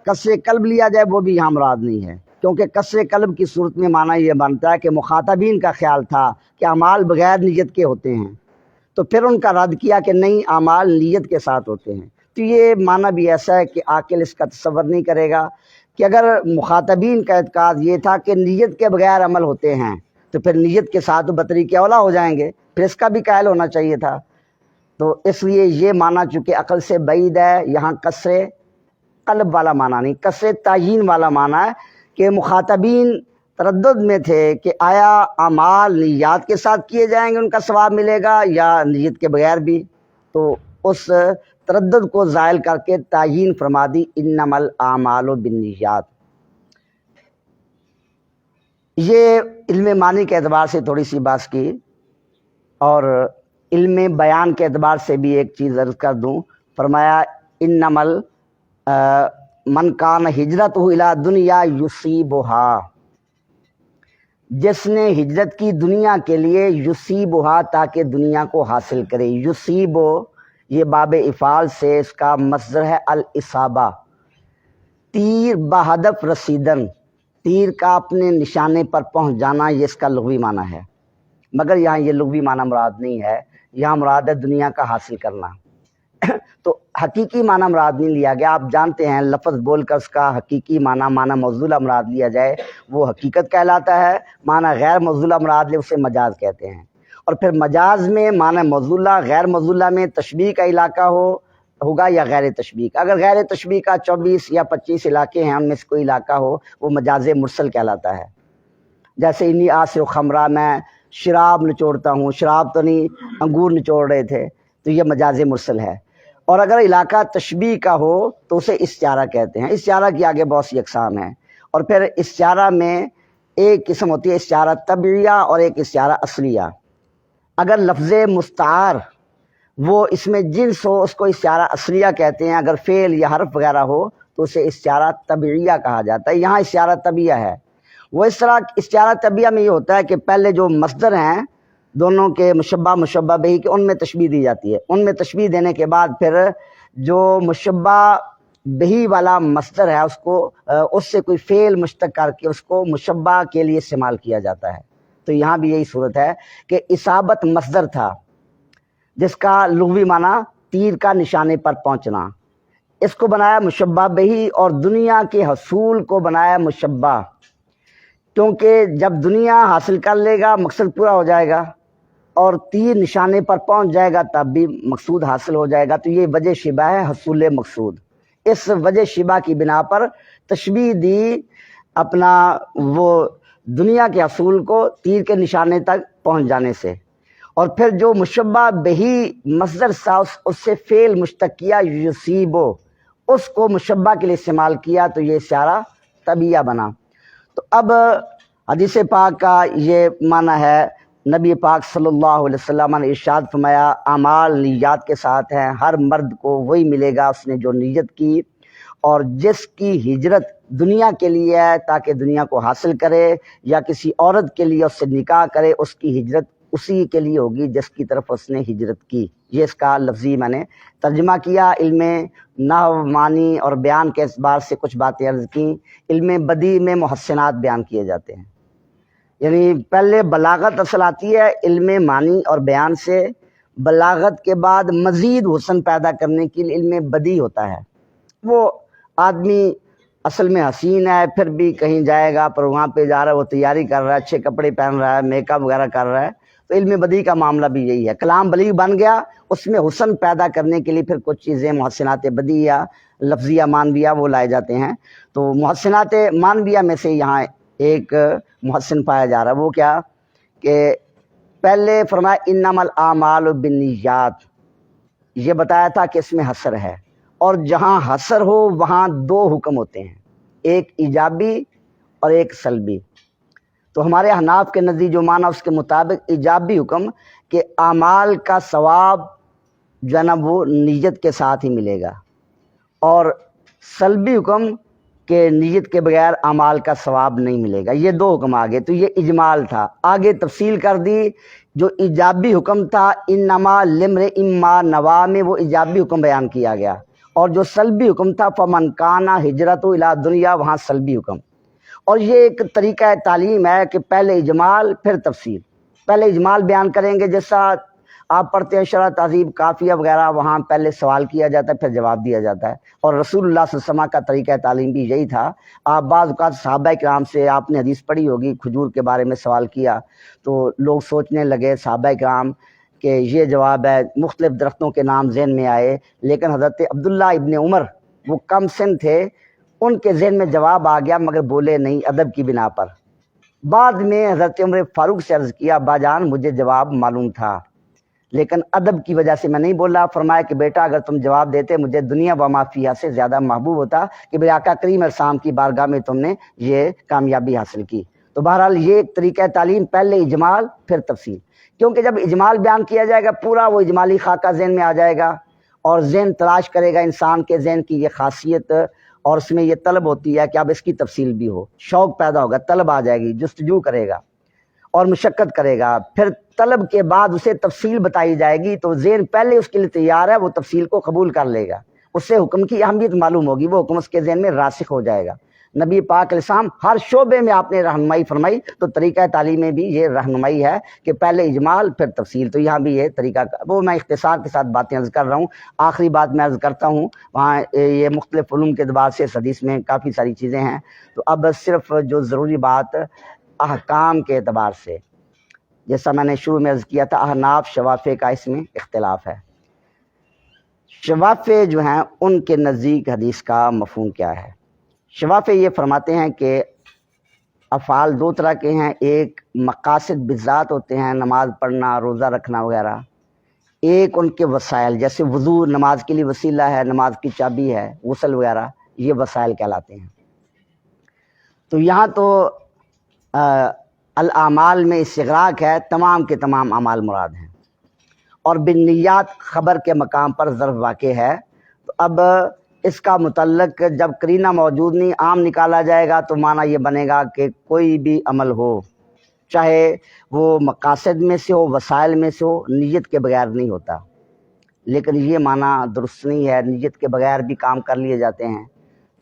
کسر قلب لیا جائے وہ بھی یہاں مراد نہیں ہے، کیونکہ کسر قلب کی صورت میں معنی یہ بنتا ہے کہ مخاطبین کا خیال تھا کہ اعمال بغیر نیت کے ہوتے ہیں، تو پھر ان کا رد کیا کہ نہیں، اعمال نیت کے ساتھ ہوتے ہیں. تو یہ معنی بھی ایسا ہے کہ عاقل اس کا تصور نہیں کرے گا کہ اگر مخاطبین کا اعتقاد یہ تھا کہ نیت کے بغیر عمل ہوتے ہیں تو پھر نیت کے ساتھ بطریق اولا ہو جائیں گے، پھر اس کا بھی قائل ہونا چاہیے تھا. تو اس لیے یہ معنی چونکہ عقل سے بعید ہے، یہاں کسر قلب والا معنی نہیں، کسر تعیین والا معنی ہے کہ مخاطبین تردد میں تھے کہ آیا اعمال نیات کے ساتھ کیے جائیں گے ان کا ثواب ملے گا یا نیت کے بغیر بھی. تو اس تردد کو زائل کر کے تعیین فرما دی، انما الاعمال بالنیات. یہ علم معنی کے اعتبار سے تھوڑی سی بات کی، اور علم بیان کے اعتبار سے بھی ایک چیز عرض کر دوں. فرمایا انما من کان ہجرتہ الی دنیا یصیبھا، جس نے ہجرت کی دنیا کے لیے، یصیبھا تاکہ دنیا کو حاصل کرے. یصیبو یہ باب افعال سے اس کا مصدر ہے الاصابہ، تیر بہدف رسیدن، تیر کا اپنے نشانے پر پہنچ جانا، یہ اس کا لغوی معنی ہے. مگر یہاں یہ لغوی معنی مراد نہیں ہے، یہاں مراد ہے دنیا کا حاصل کرنا. تو حقیقی معنی مراد نہیں لیا گیا. آپ جانتے ہیں لفظ بول کر اس کا حقیقی معنی موصولہ مراد لیا جائے وہ حقیقت کہلاتا ہے، معنی غیر موصولہ مراد لے اسے مجاز کہتے ہیں. اور پھر مجاز میں معنی موصولہ، غیر موصولہ میں تشبیہ کا علاقہ ہوگا یا غیر تشبیہ کا. اگر غیر تشبیہ کا 24 یا 25 علاقے ہیں، ان میں سے کوئی علاقہ ہو، وہ مجاز مرسل کہلاتا ہے. جیسے انی آسر خمرہ، میں شراب نچوڑتا ہوں، شراب تو نہیں، انگور نچوڑ رہے تھے، تو یہ مجاز مرسل ہے. اور اگر علاقہ تشبیہ کا ہو تو اسے استعارہ کہتے ہیں. استعارہ کی آگے بہت سی اقسام ہیں. اور پھر استعارہ میں ایک قسم ہوتی ہے استعارہ طبعیہ اور ایک استعارہ اصلیہ. اگر لفظ مستعار وہ اس میں جنس ہو اس کو استعارہ اصلیہ کہتے ہیں، اگر فعل یا حرف وغیرہ ہو تو اسے استعارہ طبعیہ کہا جاتا ہے. یہاں استعارہ طبعیہ ہے. وہ اس طرح استعارہ طبعیہ میں یہ ہوتا ہے کہ پہلے جو مصدر ہیں دونوں کے مشبہ مشبہ بہی کے، ان میں تشبیہ دی جاتی ہے. ان میں تشبیہ دینے کے بعد پھر جو مشبہ بہی والا مصدر ہے اس سے کوئی فعل مشتق کر کے اس کو مشبہ کے لیے استعمال کیا جاتا ہے. تو یہاں بھی یہی صورت ہے کہ اصابت مصدر تھا جس کا لغوی معنی تیر کا نشانے پر پہنچنا، اس کو بنایا مشبہ بہی، اور دنیا کے حصول کو بنایا مشبہ، کیونکہ جب دنیا حاصل کر لے گا مقصد پورا ہو جائے گا، اور تیر نشانے پر پہنچ جائے گا تب بھی مقصود حاصل ہو جائے گا. تو یہ وجہ شبہ ہے حصول مقصود. اس وجہ شبہ کی بنا پر تشبیہ دی اپنا وہ دنیا کے حصول کو تیر کے نشانے تک پہنچ جانے سے. اور پھر جو مشبہ بہی مصدر سا اس سے فعل مشتق کیا یصیبو، اس کو مشبہ کے لیے استعمال کیا، تو یہ استعارہ طبعیہ بنا. تو اب حدیث پاک کا یہ معنی ہے، نبی پاک صلی اللہ علیہ وسلم نے ارشاد فرمایا اعمال نیات کے ساتھ ہیں. ہر مرد کو وہی ملے گا اس نے جو نیت کی، اور جس کی ہجرت دنیا کے لیے ہے تاکہ دنیا کو حاصل کرے، یا کسی عورت کے لیے اس سے نکاح کرے، اس کی ہجرت اسی کے لیے ہوگی جس کی طرف اس نے ہجرت کی. یہ اس کا لفظی میں نے ترجمہ کیا. علم نحو، معنی اور بیان کے اعتبار سے کچھ باتیں عرض کیں. علم بدیع میں محسنات بیان کیے جاتے ہیں، یعنی پہلے بلاغت اصل آتی ہے علم معنی اور بیان سے، بلاغت کے بعد مزید حسن پیدا کرنے کے لیے علم بدیع ہوتا ہے. وہ آدمی اصل میں حسین ہے، پھر بھی کہیں جائے گا، پر وہاں پہ جا رہا ہے، وہ تیاری کر رہا ہے، اچھے کپڑے پہن رہا ہے، میک اپ وغیرہ کر رہا ہے. تو علم بدیع کا معاملہ بھی یہی ہے. کلام بلیغ بن گیا، اس میں حسن پیدا کرنے کے لیے پھر کچھ چیزیں محسنات بدیعہ، لفظیہ مانویہ وہ لائے جاتے ہیں. تو محسنات مانویہ میں سے یہاں ایک محسن پایا جا رہا ہے. وہ کیا کہ پہلے فرمایا انما الاعمال بالنیات، یہ بتایا تھا کہ اس میں حصر ہے، اور جہاں حصر ہو وہاں دو حکم ہوتے ہیں، ایک ایجابی اور ایک سلبی. تو ہمارے احناف کے نزدیک جو معنی اس کے مطابق ایجابی حکم کہ اعمال کا ثواب جو ہے نا وہ نیت کے ساتھ ہی ملے گا، اور سلبی حکم کہ نیت کے بغیر اعمال کا ثواب نہیں ملے گا۔ یہ دو حکم آگے، تو یہ اجمال تھا۔ آگے تفصیل کر دی، جو ایجابی حکم تھا انما لامرئ ما نویٰ میں وہ ایجابی حکم بیان کیا گیا، اور جو سلبی حکم تھا فمن کان ہجرتہ الی دنیا، وہاں سلبی حکم۔ اور یہ ایک طریقہ تعلیم ہے کہ پہلے اجمال پھر تفصیل۔ پہلے اجمال بیان کریں گے، جیسا آپ پڑھتے ہیں شرح تہذیب کافیہ وغیرہ، وہاں پہلے سوال کیا جاتا ہے پھر جواب دیا جاتا ہے، اور رسول اللہ صلی اللہ علیہ وسلم کا طریقہ تعلیم بھی یہی تھا۔ آپ بعض اوقات صحابہ کرام سے آپ نے حدیث پڑھی ہوگی، کھجور کے بارے میں سوال کیا تو لوگ سوچنے لگے صحابہ کرام کہ یہ جواب ہے، مختلف درختوں کے نام ذہن میں آئے، لیکن حضرت عبداللہ ابن عمر وہ کم سن تھے، ان کے ذہن میں جواب آ گیا مگر بولے نہیں ادب کی بنا پر۔ بعد میں حضرت عمر فاروق سے عرض کیا ابا جان مجھے جواب معلوم تھا لیکن ادب کی وجہ سے میں نہیں بولا۔ فرمایا کہ بیٹا اگر تم جواب دیتے مجھے دنیا و ما فیہا سے زیادہ محبوب ہوتا کہ میرے آقا کریم علیہ السلام کی بارگاہ میں تم نے یہ کامیابی حاصل کی۔ تو بہرحال یہ ایک طریقہ تعلیم، پہلے اجمال پھر تفصیل، کیونکہ جب اجمال بیان کیا جائے گا پورا وہ اجمالی خاکہ ذہن میں آ جائے گا، اور ذہن تلاش کرے گا انسان کے ذہن کی یہ خاصیت، اور اس میں یہ طلب ہوتی ہے کہ اب اس کی تفصیل بھی ہو، شوق پیدا ہوگا، طلب آ جائے گی، جستجو کرے گا اور مشقت کرے گا، پھر طلب کے بعد اسے تفصیل بتائی جائے گی تو ذہن پہلے اس کے لیے تیار ہے، وہ تفصیل کو قبول کر لے گا، اس سے حکم کی اہمیت معلوم ہوگی، وہ حکم اس کے ذہن میں راسخ ہو جائے گا۔ نبی پاک علیہ السلام ہر شعبے میں آپ نے رہنمائی فرمائی، تو طریقہ تعلیم میں بھی یہ رہنمائی ہے کہ پہلے اجمال پھر تفصیل، تو یہاں بھی یہ طریقہ، وہ میں اختصار کے ساتھ باتیں عرض کر رہا ہوں۔ آخری بات میں عرض کرتا ہوں، وہاں یہ مختلف علوم کے اعتبار سے اس حدیث میں کافی ساری چیزیں ہیں، تو اب صرف جو ضروری بات احکام کے اعتبار سے، جیسا میں نے شروع میں عرض کیا تھا احناف شوافے کا اس میں اختلاف ہے۔ شوافے جو ہیں ان کے نزدیک حدیث کا مفہوم کیا ہے؟ شوافے یہ فرماتے ہیں کہ افعال دو طرح کے ہیں، ایک مقاصد بالذات ہوتے ہیں، نماز پڑھنا، روزہ رکھنا وغیرہ، ایک ان کے وسائل، جیسے وضو نماز کے لیے وسیلہ ہے، نماز کی چابی ہے، غسل وغیرہ، یہ وسائل کہلاتے ہیں۔ تو یہاں تو الاعمال میں استغراق ہے، تمام کے تمام اعمال مراد ہیں، اور بالنیات خبر کے مقام پر ظرف واقع ہے۔ تو اب اس کا متعلق جب قرینہ موجود نہیں عام نکالا جائے گا تو معنی یہ بنے گا کہ کوئی بھی عمل ہو، چاہے وہ مقاصد میں سے ہو، وسائل میں سے ہو، نیت کے بغیر نہیں ہوتا، لیکن یہ معنی درست نہیں ہے، نیت کے بغیر بھی کام کر لیے جاتے ہیں،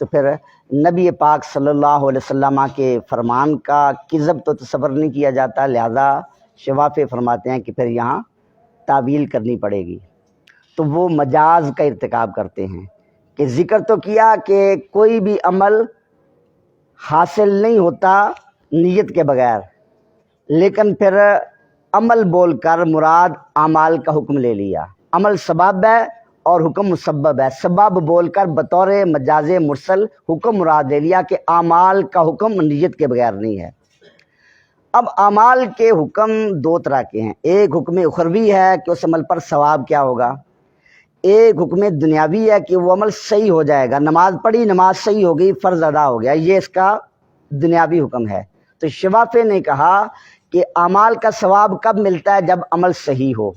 تو پھر نبی پاک صلی اللہ علیہ وسلم کے فرمان کا کذب تو تصور نہیں کیا جاتا، لہذا شوافے فرماتے ہیں کہ پھر یہاں تعویل کرنی پڑے گی، تو وہ مجاز کا ارتکاب کرتے ہیں کہ ذکر تو کیا کہ کوئی بھی عمل حاصل نہیں ہوتا نیت کے بغیر، لیکن پھر عمل بول کر مراد اعمال کا حکم لے لیا، عمل سبب ہے اور حکم مسبب ہے، سبب بول کر بطور مجاز مرسل حکم مراد لے لیا کہ اعمال کا حکم نیت کے بغیر نہیں ہے۔ اب اعمال کے حکم دو طرح کے ہیں، ایک حکم اخروی ہے کہ اس عمل پر ثواب کیا ہوگا، ایک حکم دنیاوی ہے کہ وہ عمل صحیح ہو جائے گا، نماز پڑھی نماز صحیح ہو گئی، فرض ادا ہو گیا، یہ اس کا دنیاوی حکم ہے۔ تو شوافے نے کہا کہ اعمال کا ثواب کب ملتا ہے؟ جب عمل صحیح ہو،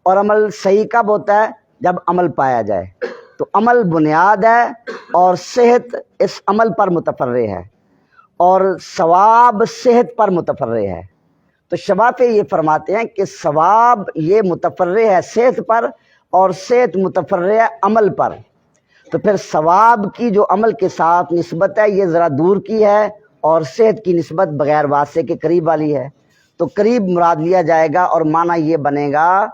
اور عمل صحیح کب ہوتا ہے؟ جب عمل پایا جائے، تو عمل بنیاد ہے اور صحت اس عمل پر متفرع ہے، اور ثواب صحت پر متفرع ہے۔ تو شوافے یہ فرماتے ہیں کہ ثواب یہ متفرع ہے صحت پر، اور صحت متفرع ہے عمل پر، تو پھر ثواب کی جو عمل کے ساتھ نسبت ہے یہ ذرا دور کی ہے، اور صحت کی نسبت بغیر واسطے کے قریب والی ہے، تو قریب مراد لیا جائے گا، اور معنی یہ بنے گا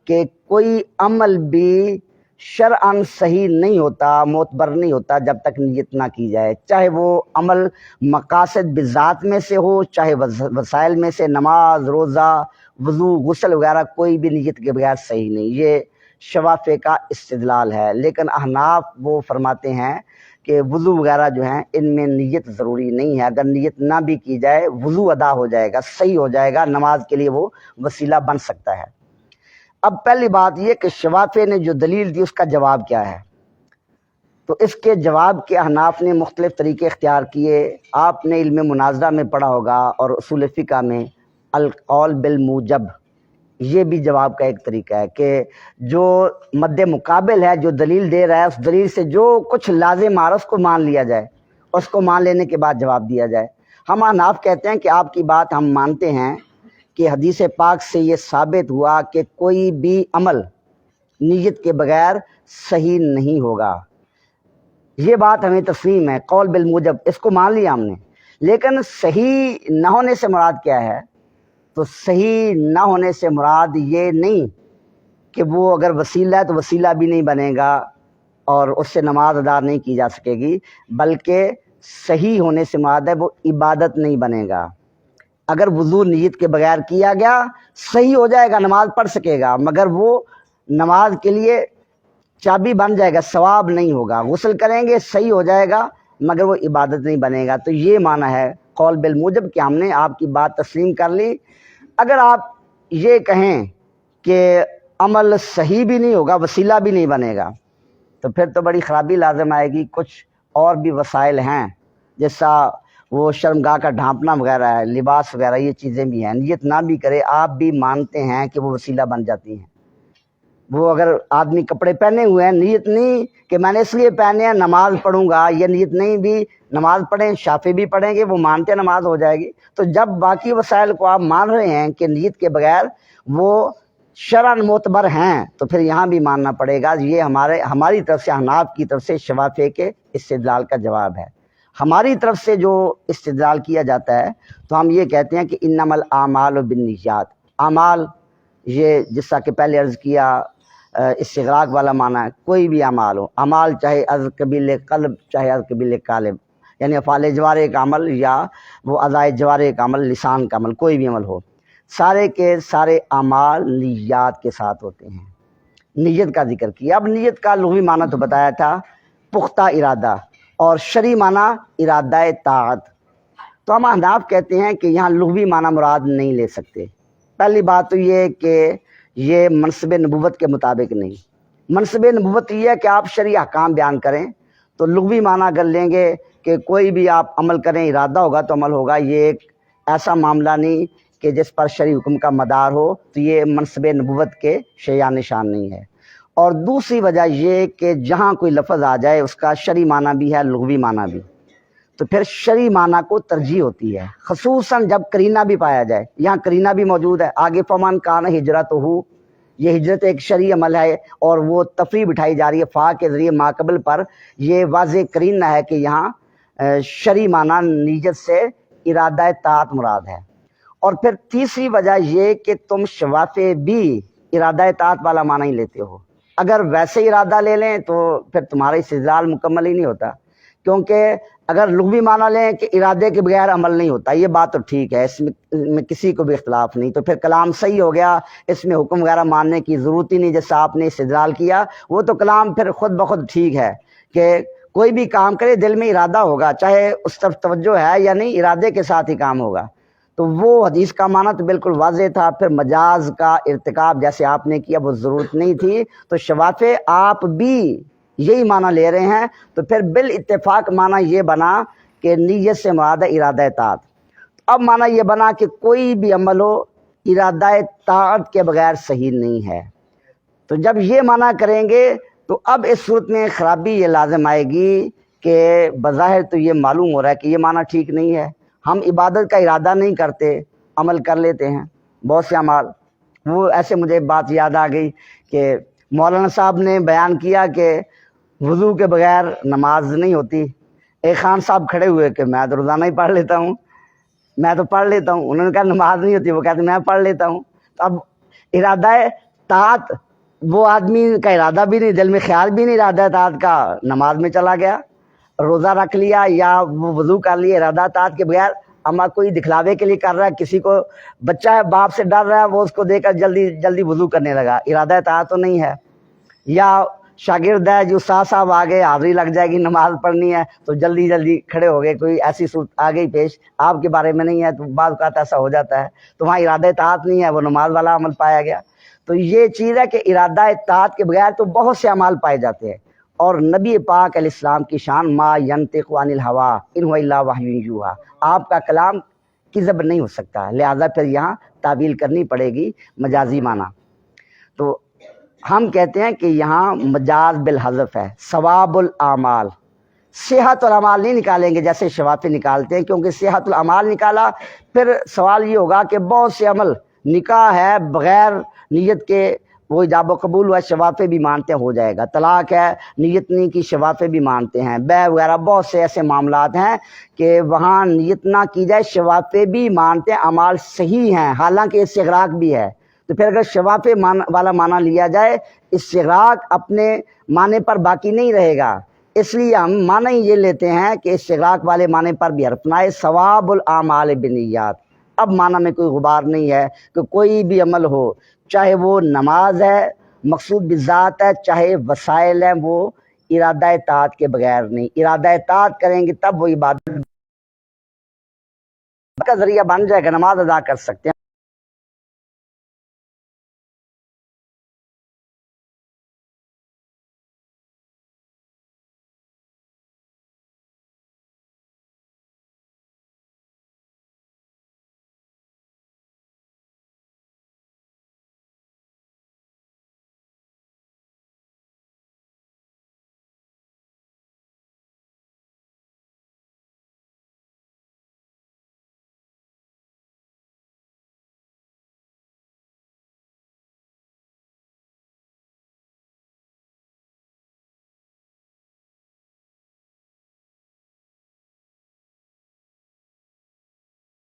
کہ کوئی عمل بھی شرعاً صحیح نہیں ہوتا، معتبر نہیں ہوتا جب تک نیت نہ کی جائے، چاہے وہ عمل مقاصد بذات میں سے ہو، چاہے وسائل میں سے، نماز، روزہ، وضو، غسل وغیرہ، کوئی بھی نیت کے بغیر صحیح نہیں۔ یہ شوافے کا استدلال ہے، لیکن احناف وہ فرماتے ہیں کہ وضو وغیرہ جو ہیں ان میں نیت ضروری نہیں ہے، اگر نیت نہ بھی کی جائے وضو ادا ہو جائے گا، صحیح ہو جائے گا، نماز کے لیے وہ وسیلہ بن سکتا ہے۔ اب پہلی بات یہ کہ شوافے نے جو دلیل دی اس کا جواب کیا ہے؟ تو اس کے جواب کے احناف نے مختلف طریقے اختیار کیے. آپ نے علم مناظرہ میں پڑھا ہوگا اور اصول فقہ میں القول بالموجب، یہ بھی جواب کا ایک طریقہ ہے کہ جو مد مقابل ہے، جو دلیل دے رہا ہے، اس دلیل سے جو کچھ لازم آ رہا اس کو مان لیا جائے، اس کو مان لینے کے بعد جواب دیا جائے. ہم احناف کہتے ہیں کہ آپ کی بات ہم مانتے ہیں کہ حدیث پاک سے یہ ثابت ہوا کہ کوئی بھی عمل نیت کے بغیر صحیح نہیں ہوگا. یہ بات ہمیں تسلیم ہے، قول بالموجب، اس کو مان لیا ہم نے. لیکن صحیح نہ ہونے سے مراد کیا ہے؟ تو صحیح نہ ہونے سے مراد یہ نہیں کہ وہ اگر وسیلہ ہے تو وسیلہ بھی نہیں بنے گا اور اس سے نماز ادا نہیں کی جا سکے گی، بلکہ صحیح ہونے سے مراد ہے وہ عبادت نہیں بنے گا. اگر وضو نیت کے بغیر کیا گیا صحیح ہو جائے گا، نماز پڑھ سکے گا، مگر وہ نماز کے لیے چابی بن جائے گا، ثواب نہیں ہوگا. غسل کریں گے صحیح ہو جائے گا، مگر وہ عبادت نہیں بنے گا. تو یہ معنی ہے قول بالموجب کہ ہم نے آپ کی بات تسلیم کر لی. اگر آپ یہ کہیں کہ عمل صحیح بھی نہیں ہوگا، وسیلہ بھی نہیں بنے گا، تو پھر تو بڑی خرابی لازم آئے گی. کچھ اور بھی وسائل ہیں، جیسا وہ شرمگاہ کا ڈھانپنا وغیرہ ہے، لباس وغیرہ، یہ چیزیں بھی ہیں. نیت نہ بھی کرے آپ بھی مانتے ہیں کہ وہ وسیلہ بن جاتی ہیں. وہ اگر آدمی کپڑے پہنے ہوئے ہیں، نیت نہیں کہ میں نے اس لیے پہنے ہیں نماز پڑھوں گا، یہ نیت نہیں بھی نماز پڑھیں، شافعی بھی پڑھیں گے، وہ مانتے نماز ہو جائے گی. تو جب باقی وسائل کو آپ مان رہے ہیں کہ نیت کے بغیر وہ شرعاً معتبر ہیں، تو پھر یہاں بھی ماننا پڑے گا. یہ ہماری طرف سے، احناف کی طرف سے شوافی کے استدلال کا جواب ہے. ہماری طرف سے جو استدلال کیا جاتا ہے تو ہم یہ کہتے ہیں کہ انما الاعمال بالنیات. اعمال یہ جیسا کہ پہلے عرض کیا استغراق والا معنی ہے، کوئی بھی اعمال ہو، اعمال چاہے از قبیل قلب چاہے از قبیل قالب، یعنی افعال جوارح کا عمل یا وہ اعضاء جوارح کا عمل، لسان کا عمل، کوئی بھی عمل ہو، سارے کے سارے اعمال نیات کے ساتھ ہوتے ہیں. نیت کا ذکر کیا. اب نیت کا لغوی معنی تو بتایا تھا، پختہ ارادہ، اور شرعی معنی ارادہ طاعت. تو ہم احناف کہتے ہیں کہ یہاں لغوی معنی مراد نہیں لے سکتے. پہلی بات تو یہ کہ یہ منصب نبوت کے مطابق نہیں. منصب نبوت یہ ہے کہ آپ شرعی احکام بیان کریں، تو لغوی معنی اگر لیں گے کہ کوئی بھی آپ عمل کریں، ارادہ ہوگا تو عمل ہوگا، یہ ایک ایسا معاملہ نہیں کہ جس پر شرعی حکم کا مدار ہو، تو یہ منصب نبوت کے شیعہ نشان نہیں ہے. اور دوسری وجہ یہ کہ جہاں کوئی لفظ آ جائے اس کا شرعی معنی بھی ہے، لغوی معنی بھی، تو پھر شرعی معنی کو ترجیح ہوتی ہے، خصوصاً جب قرینہ بھی پایا جائے. یہاں قرینہ بھی موجود ہے. آگے فمن کان ہجرت ہو، یہ ہجرت ایک شرعی عمل ہے اور وہ تفریح بٹھائی جا رہی ہے فا کے ذریعے ماقبل پر. یہ واضح قرینہ ہے کہ یہاں شرعی معنی نیت سے ارادہ طاعت مراد ہے. اور پھر تیسری وجہ یہ کہ تم شوافی بھی ارادہ طاعت والا معنی ہی لیتے ہو. اگر ویسے ارادہ لے لیں تو پھر تمہارا استدلال مکمل ہی نہیں ہوتا، کیونکہ اگر لغوی معنی لیں کہ ارادے کے بغیر عمل نہیں ہوتا، یہ بات تو ٹھیک ہے، اس میں کسی کو بھی اختلاف نہیں، تو پھر کلام صحیح ہو گیا، اس میں حکم وغیرہ ماننے کی ضرورت ہی نہیں جیسا آپ نے استدلال کیا. وہ تو کلام پھر خود بخود ٹھیک ہے کہ کوئی بھی کام کرے دل میں ارادہ ہوگا، چاہے اس طرف توجہ ہے یا نہیں، ارادے کے ساتھ ہی کام ہوگا. تو وہ حدیث کا معنی تو بالکل واضح تھا. پھر مجاز کا ارتکاب جیسے آپ نے کیا وہ ضرورت نہیں تھی. تو شوافی آپ بھی یہی معنی لے رہے ہیں، تو پھر بالاتفاق معنی یہ بنا کہ نیت سے مراد ارادہ طاعت. اب معنی یہ بنا کہ کوئی بھی عمل ہو ارادہ طاعت کے بغیر صحیح نہیں ہے. تو جب یہ معنی کریں گے تو اب اس صورت میں خرابی یہ لازم آئے گی کہ بظاہر تو یہ معلوم ہو رہا ہے کہ یہ معنی ٹھیک نہیں ہے. ہم عبادت کا ارادہ نہیں کرتے، عمل کر لیتے ہیں بہت سے اعمال. وہ ایسے مجھے بات یاد آ گئی کہ مولانا صاحب نے بیان کیا کہ وضو کے بغیر نماز نہیں ہوتی. ایک خان صاحب کھڑے ہوئے کہ میں تو روزانہ ہی پڑھ لیتا ہوں، میں تو پڑھ لیتا ہوں. انہوں نے کہا نماز نہیں ہوتی، وہ کہتے میں پڑھ لیتا ہوں. تو اب ارادہ طاعت، وہ آدمی کا ارادہ بھی نہیں، دل میں خیال بھی نہیں ارادہ طاعت کا، نماز میں چلا گیا، روزہ رکھ لیا یا وہ وضو کر لیا ارادہ طاعت کے بغیر. اما کوئی دکھلاوے کے لیے کر رہا ہے، کسی کو بچہ ہے باپ سے ڈر رہا ہے، وہ اس کو دے کر جلدی جلدی وضو کرنے لگا، ارادہ طاعت تو نہیں ہے. یا شاگرد ہے جو استاد صاحب آگے حاضری لگ جائے گی، نماز پڑھنی ہے تو جلدی جلدی کھڑے ہو گئے، کوئی ایسی صورت آ گئی پیش آپ کے بارے میں نہیں ہے تو بعض اوقات ایسا ہو جاتا ہے، تو وہاں ارادہ طاعت نہیں ہے، وہ نماز والا عمل پایا گیا. تو یہ چیز ہے کہ ارادہ طاعت کے بغیر تو بہت سے اعمال پائے جاتے ہیں، اور نبی پاک علیہ السلام کی شان ما ینطق عن الہوا ان هو الا وحی یوحی، آپ کا کلام کذب نہیں ہو سکتا، لہذا پھر یہاں تعویل کرنی پڑے گی مجازی معنی۔ تو ہم کہتے ہیں کہ یہاں مجاز بالحذف ہے، ثواب الاعمال، صحت الاعمال نہیں نکالیں گے جیسے شوافی نکالتے ہیں، کیونکہ صحت الاعمال نکالا پھر سوال یہ ہوگا کہ بہت سے عمل، نکاح ہے بغیر نیت کے وہ ایجاب و قبول ہوا، شوافے بھی مانتے ہو جائے گا، طلاق ہے نیت نہیں کی، شوافے بھی مانتے ہیں، بیع وغیرہ بہت سے ایسے معاملات ہیں کہ وہاں نیت نہ کی جائے، شوافے بھی مانتے ہیں، اعمال صحیح ہیں حالانکہ استغراق بھی ہے۔ تو پھر اگر شوافے والا معنی لیا جائے، استغراق اپنے معنی پر باقی نہیں رہے گا، اس لیے ہم معنی یہ لیتے ہیں کہ استغراق والے معنی پر بھی حرف نہ، ثواب الاعمال بالنیات۔ اب معنی میں کوئی غبار نہیں ہے کہ کوئی بھی عمل ہو، چاہے وہ نماز ہے مقصود بالذات ہے، چاہے وسائل ہیں وہ ارادہ اطاعت کے بغیر نہیں، ارادہ اطاعت کریں گے تب وہ عبادت کا ذریعہ بن جائے گا، نماز ادا کر سکتے ہیں۔